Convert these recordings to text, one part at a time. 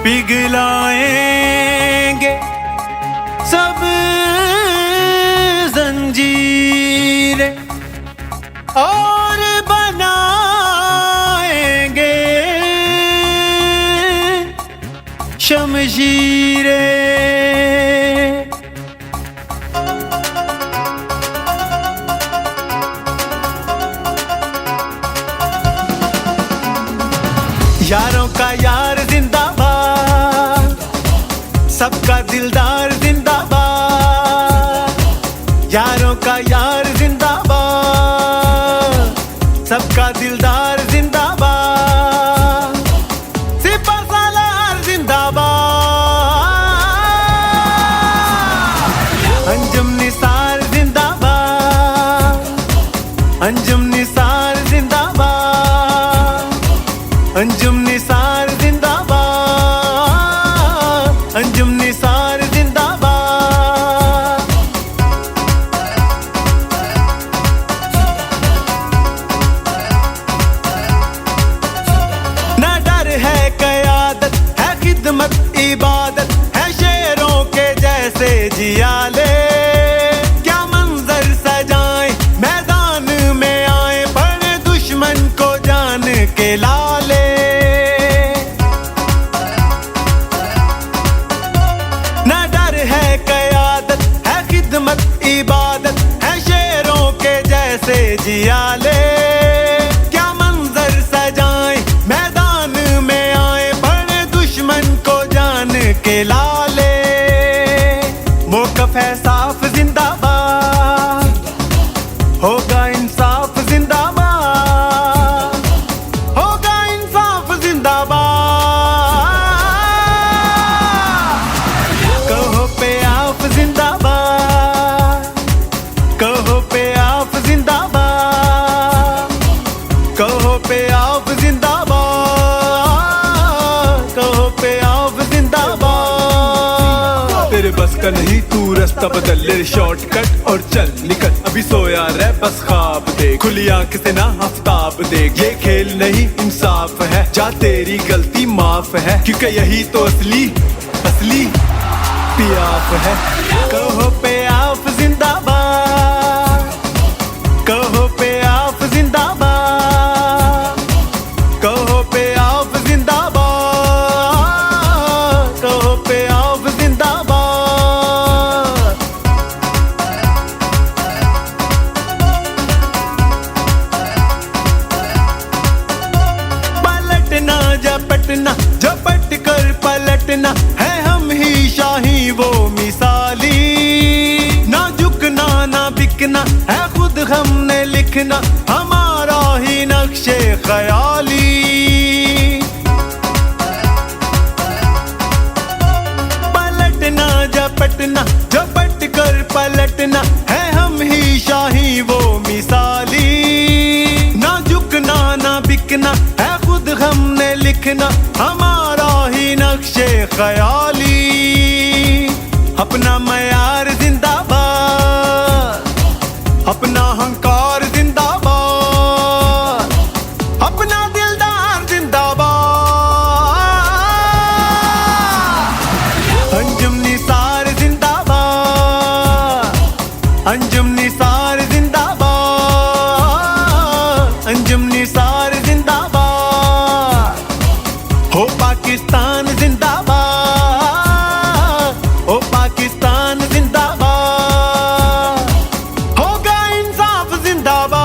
पिघलाएंगे सब जंजीरें और बनाएंगे शमशीरें। यारों का यार जिंदाबाद, सबका दिलदार जिंदाबाद। यारों का यार जिंदाबाद, सबका दिलदार जिंदाबाद। सिपह सालार जिंदाबाद। अंजुम निसार जिंदाबाद, अंजुम निसार जिंदाबाद। अंजुम निसार जिंदाबाद, अंजुम निसार जिंदाबाद। ना डर है क़यादत, है खिदमत इबादत, है शेरों के जैसे जियाले। क्या मंजर सजाएं मैदान में आए, पड़े दुश्मन को जान के लाले। इबादत है शेरों के जैसे जियाले। क्या मंजर सजाएं मैदान में आए, पड़े दुश्मन को जान के लाले। मौक़िफ़ है साफ जिंदाबाद, होगा इंसाफ जिंदाबाद, होगा इंसाफ जिंदाबाद। कहो पे आप जिंदाबाद, कहो पे आप जिंदाबाद, कहो पे आप जिंदाबाद, कहो पे आप जिंदाबाद। तेरे बस का नहीं, तू रास्ता बदल ले, शॉर्टकट और चल निकल। अभी सोया रह बस ख्वाब देख, खुली आंख से ना आफ्ताब देख। ये खेल नहीं इंसाफ है, जा तेरी गलती माफ है, क्योंकि यही तो असली असली पियाफ है। कहो पे आप जिंदाबाद, कहो पे आप जिंदाबाद, कहो पे आप जिंदाबाद, कहो पे आप जिंदाबाद। पलटना झपटना, झपट कर पलटना, है हम ही शाही वो मिसाली। ना झुकना ना बिकना, है खुद हमने लिखना, हमारा ही नक्शे ख्याली। पलटना झपटना, झपट कर पलटना, है हम ही शाही वो मिसाली। ना झुकना ना बिकना, है खुद हमने लिखना, हमारा ही नक्शे ख्याली। अपना मयार जिंदाबाद, अपना हंकार जिंदाबाद, अपना दिलदार जिंदाबाद। अंजुम निसार जिंदाबाद, अंजुम निसार जिंदाबाद, अंजुम निसार जिंदाबाद। हो पाकिस्तान जिंदाबाद, हो पाकिस्तान जिंदाबाद, होगा इंसाफ जिंदाबाद।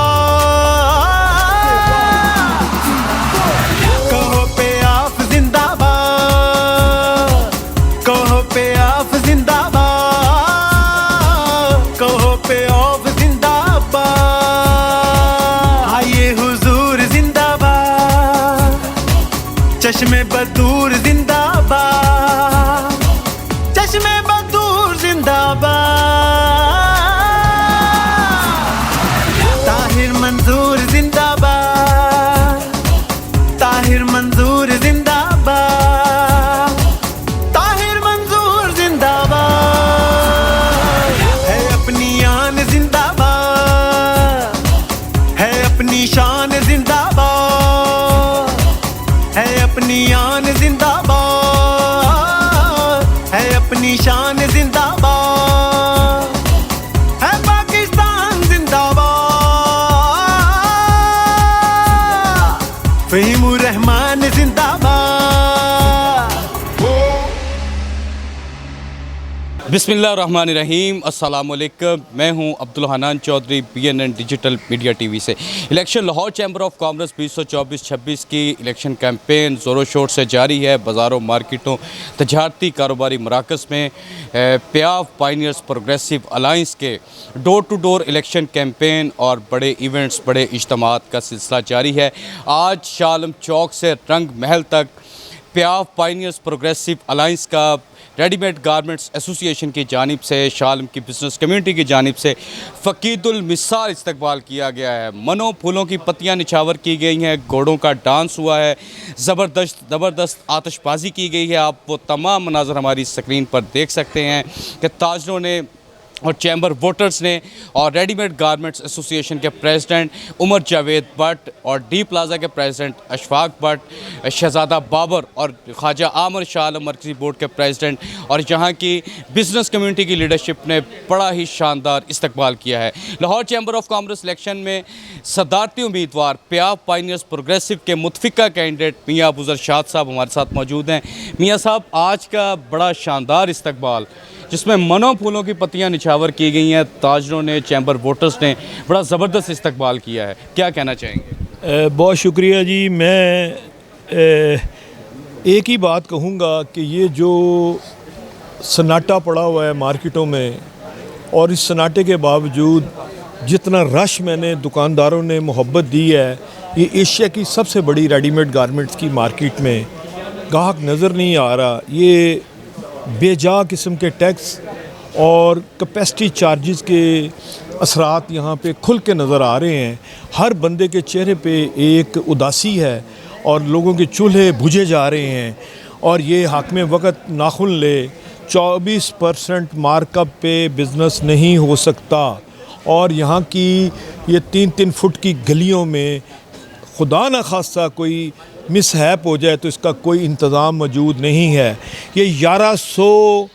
कहो पे आप जिंदाबाद, कहो पे आप जिंदाबाद, कहो पे आप जिंदाबाद। आइए हुजूर जिंदाबाद, चश्मे बदूर जिंदाबाद, चश्मे बदूर जिंदाबाद। ताहिर मंजूर जिंदाबाद, ताहिर मंजूर जिंदाबाद, ताहिर मंजूर जिंदाबाद। है अपनी आन जिंदाबाद, है अपनी शान जिंदाबाद, है अपनी आन जिंदाबाद। अपनी शान जिंदाबाद, है पाकिस्तान जिंदाबाद, फहीमुर रहमान जिंदाबाद। बिस्मिल्लाहिर्रहमानिर्रहीम, अस्सलाम वालेकुम। मैं हूं Abdul Hanan Chaudhry, BNN digital media TV से। Election Lahore chamber of commerce 2024-26 की इलेक्शन कैंपेन ज़ोरों शोर से जारी है। बाज़ारों, मार्केटों, तजारती कारोबारी मराकज़ में प्याफ पायनियर्स प्रोग्रेसिव अलाइंस के door to door election campaign और बड़े इवेंट्स, बड़े इज्तिमात का सिलसिला जारी है। आज शाह आलम चौक से रंग महल तक प्याफ पायनियर्स प्रोग्रेसिव अलाइंस का रेडीमेड गारमेंट्स एसोसिएशन की जानिब से, शाह आलम की बिज़नेस कम्यूनिटी की जानिब से फ़कीदुल मिसाल इस्तकबाल किया गया है। मनों फूलों की पत्तियां निछावर की गई हैं, घोड़ों का डांस हुआ है, ज़बरदस्त आतिशबाजी की गई है। आप वो तमाम मनाज़र हमारी स्क्रीन पर देख सकते हैं कि ताजरों ने और चैम्बर वोटर्स ने और रेडीमेड गारमेंट्स एसोसिएशन के प्रेसिडेंट उमर जावेद भट्ट और डी प्लाजा के प्रेसिडेंट अशफाक भट्ट, शहज़ादा बाबर और ख्वाजा आमर शाह आलम मरकज़ी बोर्ड के प्रेसिडेंट और यहाँ की बिज़नेस कम्यूनिटी की लीडरशिप ने बड़ा ही शानदार इस्तकबाल किया है। Lahore chamber of commerce election में सदारती उम्मीदवार प्याफ पायनियर्स प्रोग्रेसिव के मुतफ़िका कैंडिडेट मियाँ अबूज़र शाद साहब हमारे साथ मौजूद हैं। मियाँ साहब, आज का बड़ा शानदार इस्तकबाल जिसमें मनों फूलों की पत्तियां निछावर की गई हैं, ताजरों ने, चैम्बर वोटर्स ने बड़ा ज़बरदस्त इस्तकबाल किया है, क्या कहना चाहेंगे? बहुत शुक्रिया जी। मैं एक ही बात कहूँगा कि ये जो सन्नाटा पड़ा हुआ है मार्केटों में, और इस सन्नाटे के बावजूद जितना रश मैंने दुकानदारों ने मोहब्बत दी है, ये एशिया की सबसे बड़ी रेडीमेड गारमेंट्स की मार्केट में गाहक नज़र नहीं आ रहा। ये बेजा किस्म के टैक्स और कैपेसिटी चार्जेस के असरात यहाँ पे खुल के नज़र आ रहे हैं। हर बंदे के चेहरे पे एक उदासी है और लोगों के चूल्हे बुझे जा रहे हैं। और ये हाकिम वक्त नाखुन ले 24% मार्कअप पे बिज़नेस नहीं हो सकता। और यहाँ की ये 3-3 फुट की गलियों में खुदा न खास्ता कोई मिसहैप हो जाए तो इसका कोई इंतज़ाम मौजूद नहीं है। ये 1100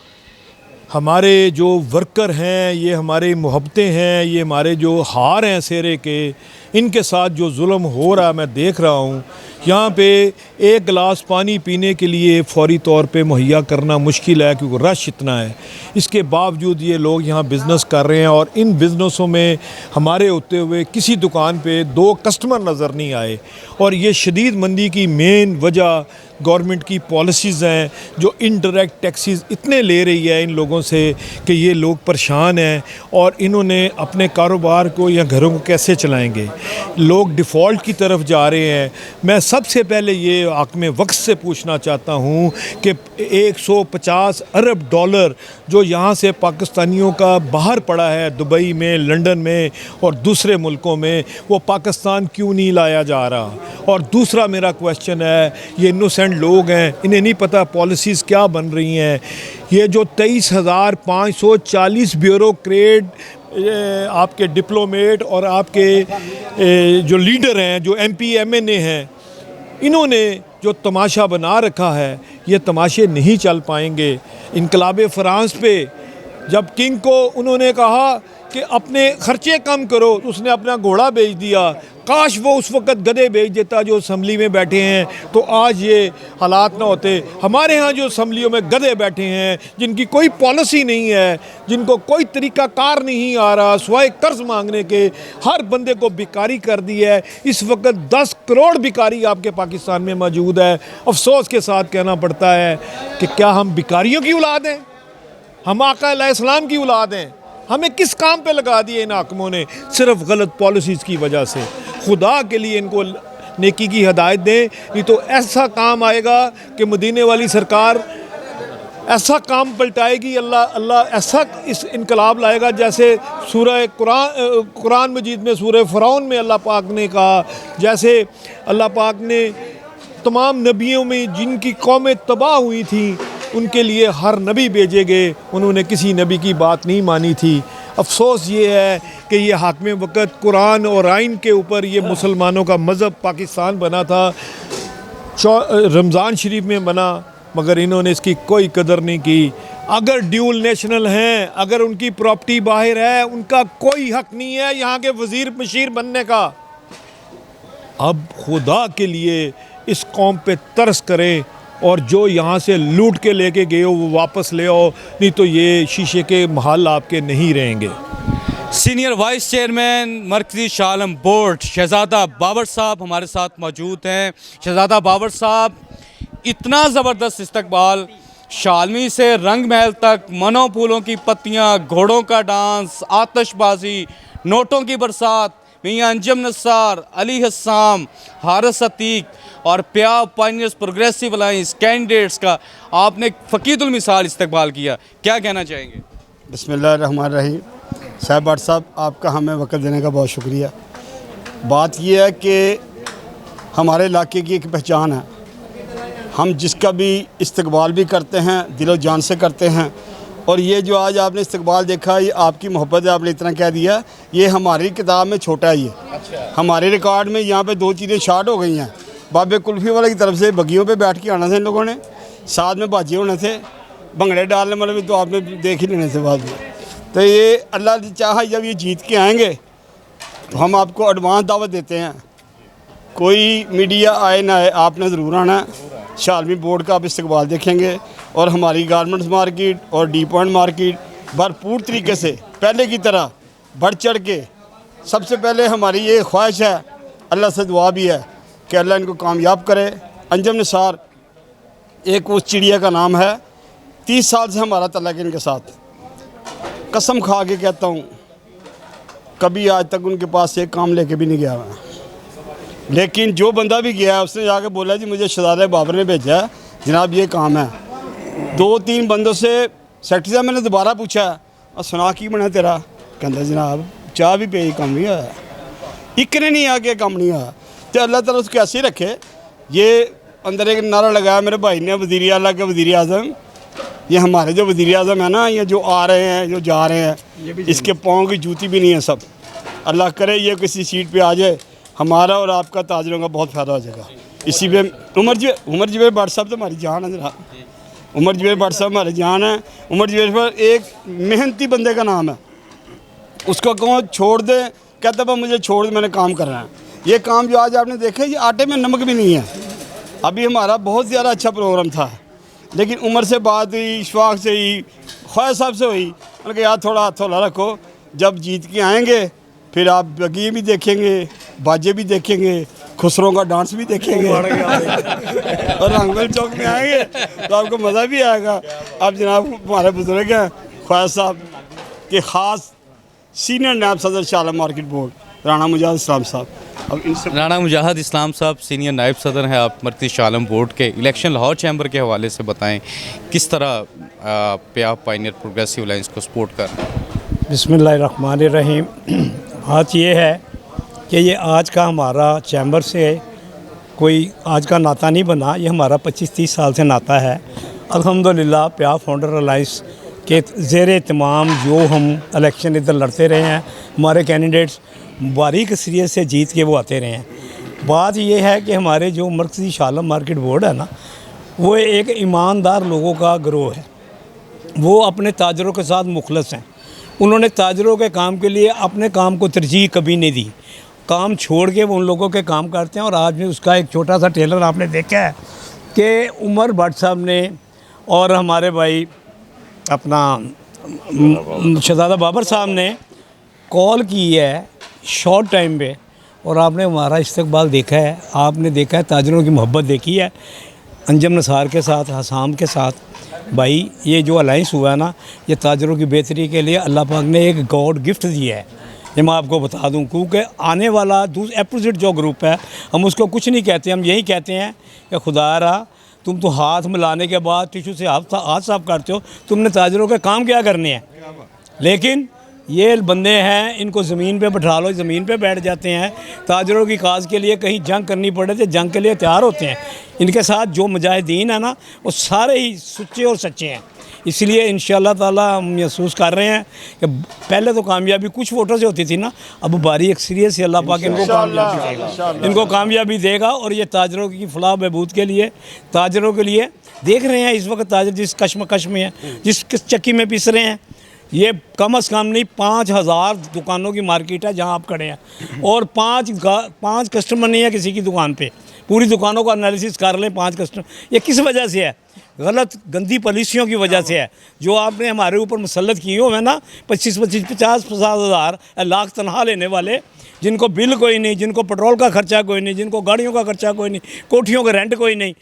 हमारे जो वर्कर हैं, ये हमारी मोहब्बतें हैं, ये हमारे जो हार हैं सेरे के, इनके साथ जो जुल्म हो रहा मैं देख रहा हूँ। यहाँ पे एक गिलास पानी पीने के लिए फौरी तौर पे मुहैया करना मुश्किल है क्योंकि रश इतना है। इसके बावजूद ये लोग यहाँ बिज़नेस कर रहे हैं और इन बिज़नेसों में हमारे होते हुए किसी दुकान पे 2 कस्टमर नज़र नहीं आए। और ये शदीद मंदी की मेन वजह गवर्नमेंट की पॉलिसीज़ हैं जो इनडायरेक्ट टैक्सेस इतने ले रही है इन लोगों से कि ये लोग परेशान हैं और इन्होंने अपने कारोबार को या घरों को कैसे चलाएंगे। लोग डिफ़ॉल्ट की तरफ जा रहे हैं। मैं सबसे पहले ये हाकिम वक्त से पूछना चाहता हूँ कि 150 अरब डॉलर जो यहाँ से पाकिस्तानियों का बाहर पड़ा है, दुबई में, लंदन में और दूसरे मुल्कों में, वो पाकिस्तान क्यों नहीं लाया जा रहा। और दूसरा मेरा क्वेश्चन है, ये इनोसेंट लोग हैं, इन्हें नहीं पता पॉलिसीज़ क्या बन रही हैं। ये जो 23,540 ब्यूरोक्रेट आपके डिप्लोमेट और आपके जो लीडर हैं, जो MP MNA हैं, इन्होंने जो तमाशा बना रखा है, ये तमाशे नहीं चल पाएंगे। इनकलाब फ़्रांस पे जब किंग को उन्होंने कहा कि अपने ख़र्चे कम करो, उसने अपना घोड़ा बेच दिया। काश वो उस वक़्त गधे बेच देता जो असम्बली में बैठे हैं, तो आज ये हालात ना होते। हमारे यहाँ जो असम्बलियों में गधे बैठे हैं, जिनकी कोई पॉलिसी नहीं है, जिनको कोई तरीका कार नहीं आ रहा, सिवाय कर्ज़ मांगने के, हर बंदे को भिखारी कर दिया है। इस वक्त 10 करोड़ भिखारी आपके पाकिस्तान में मौजूद है। अफसोस के साथ कहना पड़ता है कि क्या हम भिखारियों की औलाद हैं? हम आका अलैहिस्सलाम की औलाद हैं? हमें किस काम पे लगा दिए इन हाकिमों ने? सिर्फ गलत पॉलिसीज़ की वजह से। खुदा के लिए इनको नेकी की हदायत दें, नहीं तो ऐसा काम आएगा कि मदीने वाली सरकार ऐसा काम पलटाएगी, अल्लाह ऐसा इस इनकलाब लाएगा जैसे सूरह कुरान मजीद में सूरह फ़िरौन में अल्लाह पाक ने कहा, जैसे अल्लाह पाक ने तमाम नबियों में जिनकी कौमें तबाह हुई थी उनके लिए हर नबी भेजे गए, उन्होंने किसी नबी की बात नहीं मानी थी। अफसोस ये है कि ये हाकिम वक़्त कुरान और आइन के ऊपर ये मुसलमानों का मज़हब पाकिस्तान बना था, रमज़ान शरीफ में बना, मगर इन्होंने इसकी कोई कदर नहीं की। अगर ड्यूल नेशनल हैं, अगर उनकी प्रॉपर्टी बाहर है, उनका कोई हक नहीं है यहाँ के वज़ीर मशीर बनने का। अब खुदा के लिए इस कौम पे तरस करें और जो यहाँ से लूट के लेके गए हो वो वापस ले आओ, नहीं तो ये शीशे के महल आपके नहीं रहेंगे। सीनियर वाइस चेयरमैन मरकज़ी शाह आलम बोर्ड शहज़ादा बाबर साहब हमारे साथ मौजूद हैं। शहज़ादा बाबर साहब, इतना ज़बरदस्त इस्तकबाल, शालमी से रंग महल तक, मनों फूलों की पत्तियाँ, घोड़ों का डांस, आतशबाजी, नोटों की बरसात, मियाँ अंजम नसार, अली हस्साम, हारिस अतीक और प्याव पाइनियर्स प्रोग्रेसिव अलाइंस कैंडिडेट्स का आपने फ़कीदुल मिसाल इस्तकबाल किया, क्या कहना चाहेंगे? बिस्मिल्लाहिर्रहमानिर्रहीम। साहब भट्ट साहब, आपका हमें वक्त देने का बहुत शुक्रिया। बात यह है कि हमारे इलाके की एक पहचान है, हम जिसका भी इस्तकबाल भी करते हैं दिलो जान से करते हैं। और ये जो आज आपने इस्तकबाल देखा, ये आपकी मोहब्बत है, आपने इतना कह दिया। ये हमारी किताब में छोटा है, ये हमारे रिकॉर्ड में यहाँ पे 2 चीज़ें शार्ट हो गई हैं। बाबे कुल्फ़ी वाले की तरफ से बगियों पे बैठ के आना था इन लोगों ने, साथ में बाजी होने थे, भंगड़े डालने वाले भी तो आपने देख ही लेने से बाद में। तो ये अल्लाह चाहा जब ये जीत के आएंगे तो हम आपको एडवांस दावत देते हैं। कोई मीडिया आए ना आए, आपने ज़रूर आना है। शालमी बोर्ड का आप इस्तकबाल देखेंगे और हमारी गारमेंट्स मार्केट और डी पॉइंट मार्केट भरपूर तरीके से पहले की तरह बढ़ चढ़ के। सबसे पहले हमारी ये ख्वाहिश है, अल्लाह से दुआ भी है कि अल्लाह इनको कामयाब करे। अंजम निसार एक उस चिड़िया का नाम है, 30 साल से हमारा तल्लुक़ इनके साथ। कसम खा के कहता हूँ, कभी आज तक उनके पास एक काम लेके भी नहीं गया मैं। लेकिन जो बंदा भी गया है उसने जाके बोला जी मुझे शहज़ादा बाबर ने भेजा है जनाब, ये काम है। 2-3 बंदों से सेक्रेटरी साहब मैंने दोबारा पूछा और सुना की बना तेरा, कहता जनाब चाह भी पे कम नहीं आया, इकने नहीं आके कम नहीं आया। तो अल्लाह ताला उसको ऐसे ही रखे। ये अंदर एक नारा लगाया मेरे भाई ने, वज़ीर आला के वज़ीर आज़म। ये हमारे जो वज़ीर आज़म है ना, ये जो आ रहे हैं जो जा रहे हैं, इसके पाँव की जूती भी नहीं है सब। अल्लाह करे ये किसी सीट पे आ जाए, हमारा और आपका ताजरों का बहुत फ़ायदा हो जाएगा। इसी पे उमर जुबैर भट्ट साहब तो हमारी जान है जरा, उमर जुबैर भट्ट साहब हमारी जान है। उमर जुबैर भट्ट एक मेहनती बंदे का नाम है, उसको कहो छोड़ दे, कहता भाई मुझे छोड़ दे, मैंने काम करना है। ये काम जो आज आपने देखा, ये आटे में नमक भी नहीं है। अभी हमारा बहुत ज़्यादा अच्छा प्रोग्राम था, लेकिन उमर से बात हुई, इशफाक से हुई, ख्वाजा साहब से हुई। उन्होंने कहा यार थोड़ा हाथ थोड़ा रखो, जब जीत के आएंगे फिर आप बगिए भी देखेंगे, बाजे भी देखेंगे, खुसरों का डांस भी देखेंगे और रंगमहल चौक में आएंगे तो आपको मज़ा भी आएगा। अब जनाब हमारे बुजुर्ग हैं ख्वाजा साहब के ख़ास सीनियर नायब सदर शाह आलम मार्केट बोर्ड राणा मुजाहिद इस्लाम साहब। अब इनसे राणा मुजाहिद इस्लाम साहब सीनियर नायब सदर हैं आप मरकज़ी शाह आलम बोर्ड के। इलेक्शन लाहौर चैम्बर के हवाले से बताएं, किस तरह प्याव पाइनियर प्रोग्रेसिव अलाइंस को सपोर्ट कर रहे हैं? बिस्मिल्लाहिर्रहमानिर्रहीम। बात ये है कि ये आज का हमारा चैम्बर से कोई आज का नाता नहीं बना, ये हमारा 25-30 साल से नाता है। अल्हम्दुलिल्लाह प्याव फाउंडर अलाइंस के ज़ेरे तमाम जो हम इलेक्शन इधर लड़ते रहे हैं, हमारे कैंडिडेट्स बारीक सीरियत से जीत के वो आते रहे हैं। बात ये है कि हमारे जो मरकज़ी शाह आलम मार्केट बोर्ड है ना, वो एक ईमानदार लोगों का गिरोह है। वो अपने ताजरों के साथ मुखलस हैं। उन्होंने ताजरों के काम के लिए अपने काम को तरजीह कभी नहीं दी, काम छोड़ के वो उन लोगों के काम करते हैं। और आज भी उसका एक छोटा सा टेलर आपने देखा है कि उमर भट्ट साहब ने और हमारे भाई अपना शहज़ादा बाबर साहब ने कॉल की है शॉर्ट टाइम पे, और आपने हमारा इस्तकबाल देखा है, आपने देखा है ताजरों की मोहब्बत देखी है अंजम नसार के साथ, हसाम के साथ। भाई ये जो अलाइंस हुआ है ना, ये ताजरों की बेहतरी के लिए अल्लाह पाक ने एक गॉड गिफ्ट दिया है। ये मैं आपको बता दूं, क्योंकि आने वाला अपोजिट जो ग्रुप है, हम उसको कुछ नहीं कहते, हम यही कहते हैं कि खुदा रहा तुम तो हाथ मिलाने के बाद टिशू से हाथ साफ करते हो, तुमने ताजरों के काम क्या करने हैं। लेकिन ये बंदे हैं, इनको ज़मीन पे बैठा लो, ज़मीन पे बैठ जाते हैं। ताजरों की काज के लिए कहीं जंग करनी पड़े तो जंग के लिए तैयार होते हैं। इनके साथ जो मुजाहिदीन है ना, वो सारे ही सच्चे और सच्चे हैं। इसलिए इंशाअल्लाह ताला हम महसूस कर रहे हैं कि पहले तो कामयाबी कुछ वोटों से होती थी ना, अब बारी अक्सरियत से अल्लाह पाक इनको कामयाबी देगा। और ये ताजरों की फलाह बहबूद के लिए, ताजरों के लिए देख रहे हैं इस वक्त ताजर जिस कश्मकश में है, जिस चक्की में पिस रहे हैं, ये कम से कम नहीं 5,000 दुकानों की मार्केट है जहां आप खड़े हैं, और पाँच कस्टमर नहीं है किसी की दुकान पे। पूरी दुकानों का एनालिसिस कर लें, 5 कस्टमर। ये किस वजह से है? गलत गंदी पॉलिसियों की वजह से है, जो आपने हमारे ऊपर मुसल्लत किए हुए हैं ना, 25-25, 50-50 हज़ार लाख तनख्वाह लेने वाले, जिनको बिल कोई नहीं, जिनको पेट्रोल का खर्चा कोई नहीं, जिनको गाड़ियों का खर्चा कोई नहीं, कोठियों का रेंट कोई नहीं।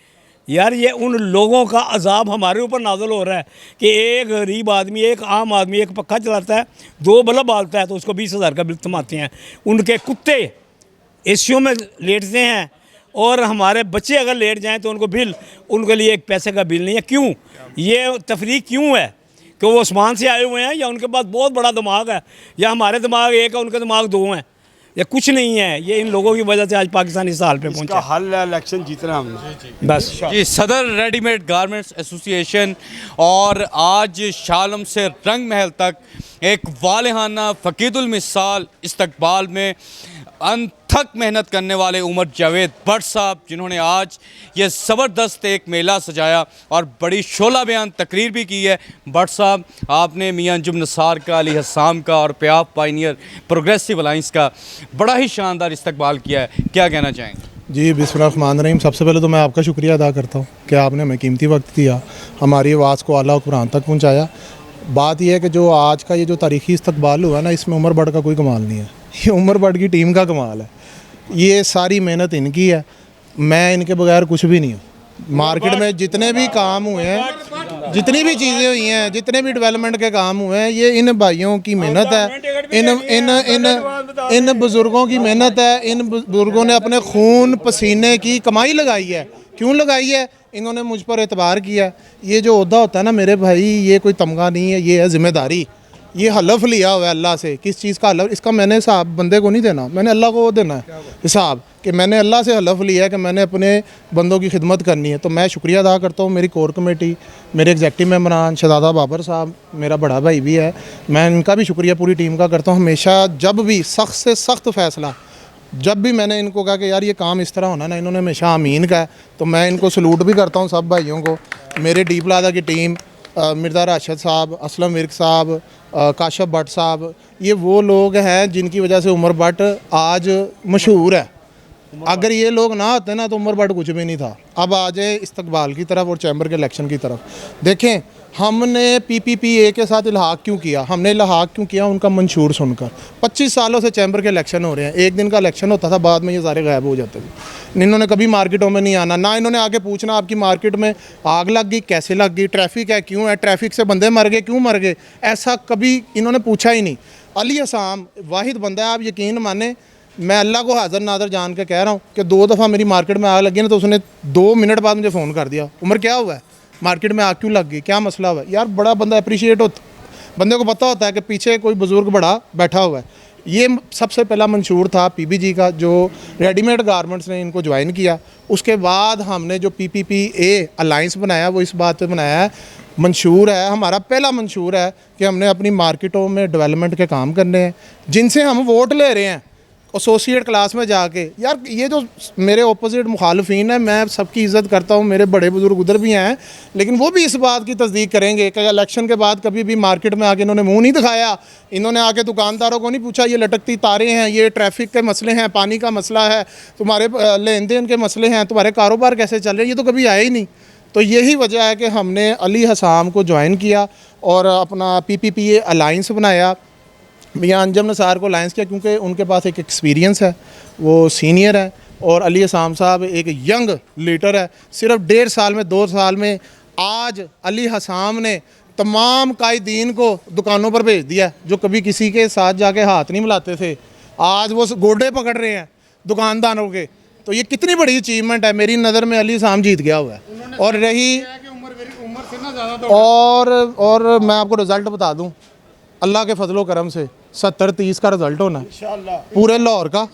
यार ये उन लोगों का अजाब हमारे ऊपर नाज़िल हो रहा है कि एक गरीब आदमी, एक आम आदमी एक पक्खा चलाता है, 2 बल्ब बालता है तो उसको 20,000 का बिल थमाते हैं। उनके कुत्ते एसियों में लेटते हैं, और हमारे बच्चे अगर लेट जाएं तो उनको बिल, उनके लिए एक पैसे का बिल नहीं है। क्यों? ये तफरीक क्यों है? कि वो आसमान से आए हुए हैं, या उनके पास बहुत बड़ा दिमाग है, या हमारे दिमाग एक है, उनके दिमाग 2 हैं, या कुछ नहीं है? ये इन लोगों की वजह से आज पाकिस्तान इस हाल पे पहुंचा। इसका हल है इलेक्शन जीतना हमने। बस जी, सदर रेडीमेड गारमेंट्स एसोसिएशन और आज शालम से रंग महल तक एक वालिहाना फ़कीदुल मिसाल इस्तकबाल में अनथक मेहनत करने वाले उमर जावेद भट्ट साहब, जिन्होंने आज ये ज़बरदस्त एक मेला सजाया और बड़ी शोला बयान तकरीर भी की है। भट्ट साहब, आपने मियां अंजुम नसार का, अली हसाम का और प्याब पाइनियर प्रोग्रेसिव अलाइंस का बड़ा ही शानदार इस्तकबाल किया है, क्या कहना चाहेंगे? जी, बिस्मिल्लाहिर्रहमानिर्रहीम। सबसे पहले तो मैं आपका शुक्रिया अदा करता हूँ कि आपने हमें कीमती वक्त दिया, हमारी आवाज़ को आला कुरान तक पहुँचाया। बात यह है कि जो आज का ये जो तारीख़ी इस्तकबाल हुआ ना, इसमें उमर भट्ट का कोई कमाल नहीं है, ये उमर भट्ट की टीम का कमाल है। ये सारी मेहनत इनकी है, मैं इनके बगैर कुछ भी नहीं हूँ। मार्केट में जितने भी काम हुए हैं, जितनी भी चीज़ें हुई हैं, जितने भी डेवलपमेंट के काम हुए हैं, ये इन भाइयों की मेहनत है, इन बुज़ुर्गों की मेहनत है। इन बुज़ुर्गों ने अपने खून पसीने की कमाई लगाई है। क्यों लगाई है? इन्होंने मुझ पर एतबार किया। ये जो ओहदा होता है ना मेरे भाई, ये कोई तमगा नहीं है, ये है ज़िम्मेदारी। ये हलफ लिया हुआ है अल्लाह से। किस चीज़ का हलफ? इसका मैंने हिसाब बंदे को नहीं देना, मैंने अल्लाह को देना है हिसाब, कि मैंने अल्लाह से हलफ लिया है कि मैंने अपने बंदों की खिदमत करनी है। तो मैं शुक्रिया अदा करता हूँ मेरी कोर कमेटी, मेरे एग्जेक्टिव मेम्बरान शहजादा बाबर साहब, मेरा बड़ा भाई भी है, मैं इनका भी शुक्रिया पूरी टीम का करता हूँ। हमेशा जब भी सख्त से सख्त फ़ैसला, जब भी मैंने इनको कहा कि यार ये काम इस तरह होना ना, इन्होंने हमेशा आमीन कहा, तो मैं इनको सलूट भी करता हूँ सब भाइयों को। मेरे डी प्लाजा की टीम, मिर्ज़ा राशिद साहब, असलम विर्क साहब, काशफ भट्ट साहब, ये वो लोग हैं जिनकी वजह से उमर भट्ट आज मशहूर है। अगर ये लोग ना होते ना तो उमर भट्ट कुछ भी नहीं था। अब आ जाए इस्तकबाल की तरफ और चैम्बर के इलेक्शन की तरफ। देखें, हमने PPPA के साथ इल्हाक क्यों किया? हमने इल्हाक क्यों किया? उनका मंशूर सुनकर। 25 सालों से चैम्बर के इलेक्शन हो रहे हैं, एक दिन का इलेक्शन होता था, बाद में ये सारे गायब हो जाते थे। इन्होंने कभी मार्केटों में नहीं आना, ना इन्होंने आगे पूछना आपकी मार्केट में आग लग गई, कैसे लग गई, ट्रैफिक है, क्यों है, ट्रैफिक से बंदे मर गए, क्यों मर गए, ऐसा कभी इन्होंने पूछा ही नहीं। अली हसाम वाहिद बंदा है, आप यकीन माने, मैं अल्लाह को हाज़िर नाज़र जान के कह रहा हूँ कि 2 दफ़ा मेरी मार्केट में आग लगी ना, तो उसने 2 मिनट बाद मुझे फ़ोन कर दिया, उमर क्या हुआ है, मार्केट में आग क्यों लग गई, क्या मसला हुआ है? यार बड़ा बंदा अप्रिशिएट होता, बंदे को पता होता है कि पीछे कोई बुज़ुर्ग बड़ा बैठा हुआ है। ये सबसे पहला मंशूर था PBG का, जो रेडीमेड गारमेंट्स ने इनको ज्वाइन किया। उसके बाद हमने जो PPPA अलाइंस बनाया, वो इस बात पे बनाया है, मंशूर है हमारा पहला मंशूर है कि हमने अपनी मार्केटों में डेवलपमेंट के काम करने हैं, जिनसे हम वोट ले रहे हैं एसोसिएट क्लास में जाके। यार ये जो मेरे ऑपोजिट मुखालफीन है, मैं सबकी इज़्ज़त करता हूँ, मेरे बड़े बुजुर्ग उधर भी हैं, लेकिन वो भी इस बात की तस्दीक करेंगे कि इलेक्शन के बाद कभी भी मार्केट में आके इन्होंने मुंह नहीं दिखाया, इन्होंने आके दुकानदारों को नहीं पूछा ये लटकती तारें हैं, ये ट्रैफिक के मसले हैं, पानी का मसला है, तुम्हारे लेन देन के मसले हैं, तुम्हारे कारोबार कैसे चल रहे हैं, ये तो कभी आया ही नहीं। तो यही वजह है कि हमने अली हसाम को ज्वाइन किया और अपना PPPA अलाइंस बनाया, मियां अंजुम नसार को अलाइंस किया, क्योंकि उनके पास एक एक्सपीरियंस है, वो सीनियर है, और अली हसाम साहब एक यंग लीडर है। सिर्फ 1.5 साल में, 2 साल में आज अली हसाम ने तमाम कायदीन को दुकानों पर भेज दिया, जो कभी किसी के साथ जाके हाथ नहीं मिलाते थे, आज वो गोडे पकड़ रहे हैं दुकानदारों के। तो ये कितनी बड़ी अचीवमेंट है, मेरी नज़र में अली हसाम जीत गया हुआ है। और रही और मैं आपको रिज़ल्ट बता दूं, अल्लाह के फजलो करम से 70-30 का रिज़ल्ट होना है पूरे लाहौर का,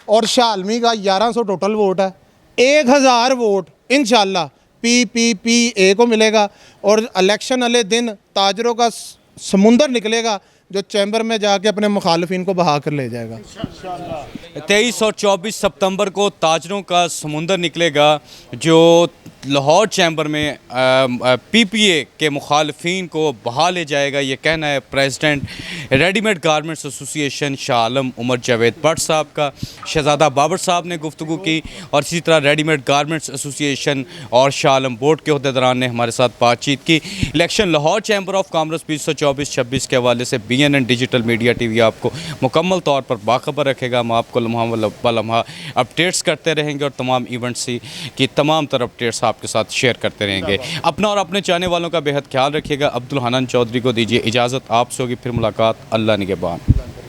और शालमी का 1100 टोटल वोट है, 1000 वोट इंशाल्लाह PPPA को मिलेगा। और इलेक्शन वाले दिन ताजरों का समुंदर निकलेगा, जो चैम्बर में जाके अपने मुखालफिन को बहा कर ले जाएगा। 23 और 24 सितंबर को ताजरों का समुंदर निकलेगा जो लाहौर चैम्बर में पीपीए के मुखालफिन को बहा ले जाएगा। ये कहना है president readymade garments association Shah Alam Umar Javed Bhatt साहब का। शहजादा बाबर साहब ने गुफ्तगू की और इसी तरह रेडीमेड गारमेंट्स एसोसिएशन और शाह आलम बोर्ड के अहदेदारान ने हमारे साथ बातचीत की। Election Lahore chamber of commerce 2024-26 के हवाले से BNN डिजिटल मीडिया TV आपको मुकम्मल तौर पर बाखबर रखेगा। हम आपको लम्हा अपडेट्स करते रहेंगे और तमाम इवेंट्स की तमाम तरह अपडेट्स आपके साथ शेयर करते रहेंगे। अपना और अपने चाहने वालों का बेहद ख्याल रखिएगा। अब्दुल हन्नान चौधरी को दीजिए इजाज़त। आपसे होगी फिर मुलाकात। अल्लाह निगहबान।